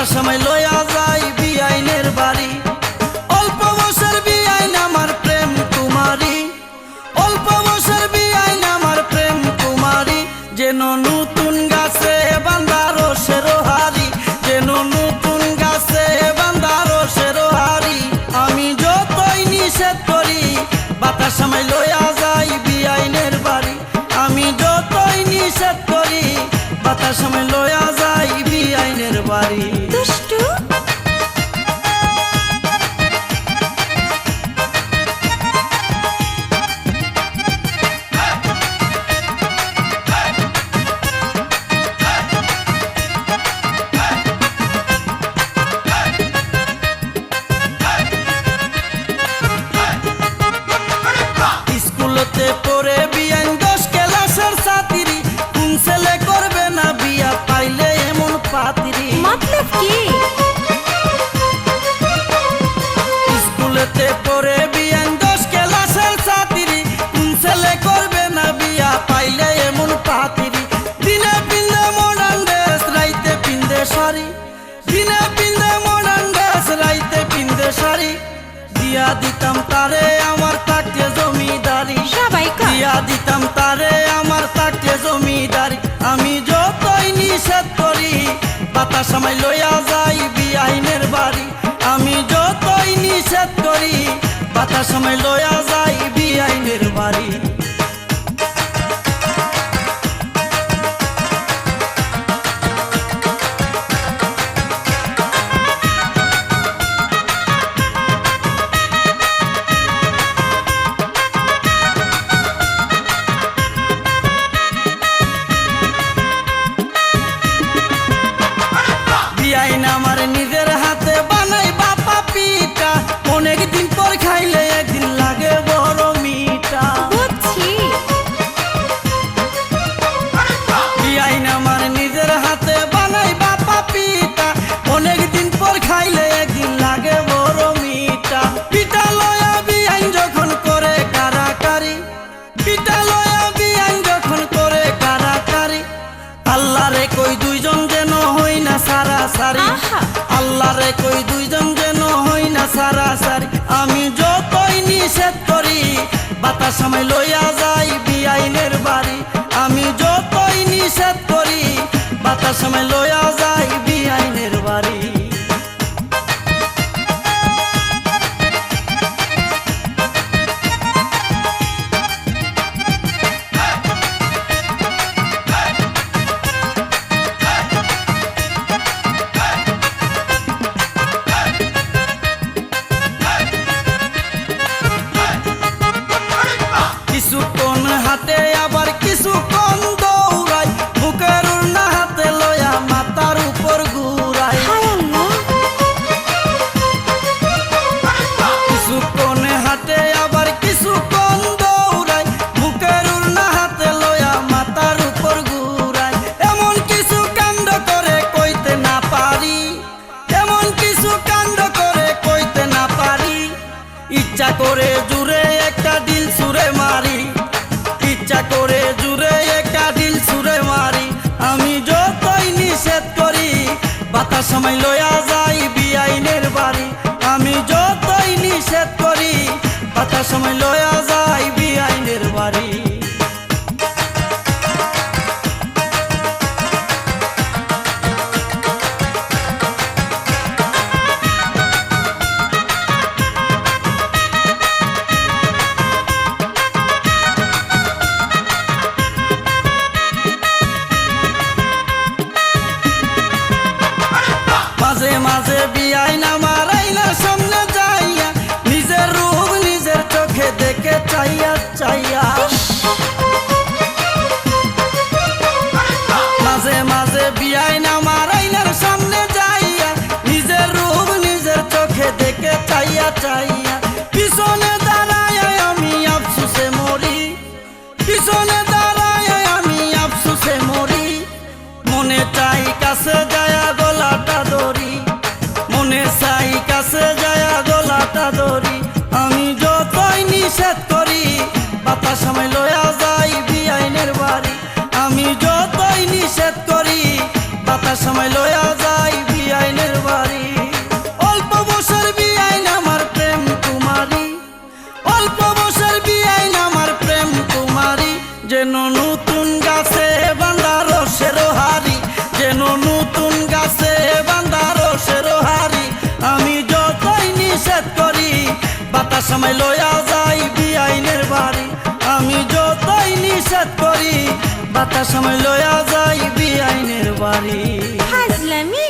বাতার সময় লইয়া যাই বিআইনের বাড়ি। অল্প বছর বিআইন আমার প্রেম কুমারী, অল্প বছর বিআইন আমার প্রেম কুমারী। যেন নতুন গাছে বান্ধা রোষের হারি, যেন নতুন গাছে বান্ধা রোষের হারি। আমি যতই নিষেধ করি বাতার সময় লইয়া যাই বিআইনের বাড়ি। আমি যতই নিষেধ করি বাতার সময় লইয়া যাই বিআইনের বাড়ি। দুষ্টু স্কুলতে পড়ে বিআইন 10 ক্লাসের ছাত্রী, কোন ছেলে করবে না বিয়া পাইলে এমন পাত্রী। মতলব কি? স্কুলতে পড়ে বিআইন 10 ক্লাসের ছাত্রী, কোন ছেলে করবে না বিয়া পাইলে এমন পাত্রী। দিনে পিন্দে মডার্ন ড্রেস, রাইতে পিন্দে শাড়ি, দিনে পিন্দে মডার্ন ড্রেস, রাইতে পিন্দে শাড়ি। দিয়া দিতাম তারে আমার থাকতে জমিদারি, সবাই কর। দিয়া দিতাম তারে আমার থাকতে জমিদারি। আমি যতই নিষেধ করি বাতার সময় লইয়া যাই বিআইনের বাড়ি। আমি যতই নিষেধ করি বাতার সময় লইয়া যাই বিআইনের বাড়ি। বিআইন আমার নিজের হাতে বানাই বাপা পিঠা, অনেক দিন পর খাইলে একদিন লাগে বড় মিঠা। বুঝছি বিআইন আমার নিজের হাতে বানাই বাপা পিঠা, অনেক দিন পর খাইলে একদিন লাগে বড় মিঠা। পিঠা লয়া বিআইন যখন করে কারাকারি, পিঠা লয়া বিআইন যখন করে কারাকারি। আল্লাহ রে কই দুইজন যেন হই না সারাসারি, আহা। আল্লাহ রে কই দুইজন যেন হই না সারাসারি। আমি যতই নিষেধ করি বাতার সময় লইয়া যাই বিআইনের বাড়ি। আমি যতই নিষেধ করি বাতার সময় লইয়া যাই বিআইনের বাড়ি। কিছুক্ষণ হাতে আবার কিছুক্ষণ দৌড়াই, বুকের উড়না হাতে লয়া মাথার উপর ঘুরাই। হায় আল্লাহ কিছুক্ষণ হাতে আবার কিছুক্ষণ দৌড়াই, বুকের উড়না হাতে লয়া মাথার উপর ঘুরাই। এমন কিছু কাণ্ড করে কইতে না পারি, এমন কিছু কাণ্ড করে কইতে না পারি। ইচ্ছা করে জুড়ে একটা দিল ছুঁড়ে মারি, ইচ্ছা করে জুড়ে একটা দিল ছুঁড়ে মারি। আমি যতই নিষেধ করি বাতার সময় লইয়া যাই বিআইনের বাড়ি। আমি যতই নিষেধ করি বাতার সময় লইয়া যাই বিআইনের বাড়ি। মাঝে মাঝে বিআইন আমার আইনার সামনে যাইয়া, নিজের রূপ নিজের চোখে দেখে চাইয়া চাইয়া। মাঝে মাঝে বিআইন আমার আইনার সামনে যাইয়া, নিজের রূপ নিজের চোখে দেখে চাইয়া চাইয়া। পিছনে দাঁড়ায় আমি আফসোসে মরি, পিছনে দাঁড়ায় আমি আফসোসে মরি। মনে চাই কাছে যায়া গলাটা ধরি, মনে চাই কাছে যায়া গলাটা ধরি। আমি যতই নিষেধ করি বাতার সময় লইয়া যাই বিআইনের বাড়ি। আমি যতই নিষেধ করি বাতার সময় লইয়া যাই বিআইনের সময় লয়া যাই বিআইনের বাড়ি। আমি যতই নিষেধ করি বাতার সময় লয়া যাই বিআইনের বাড়ি। ফাজলামি।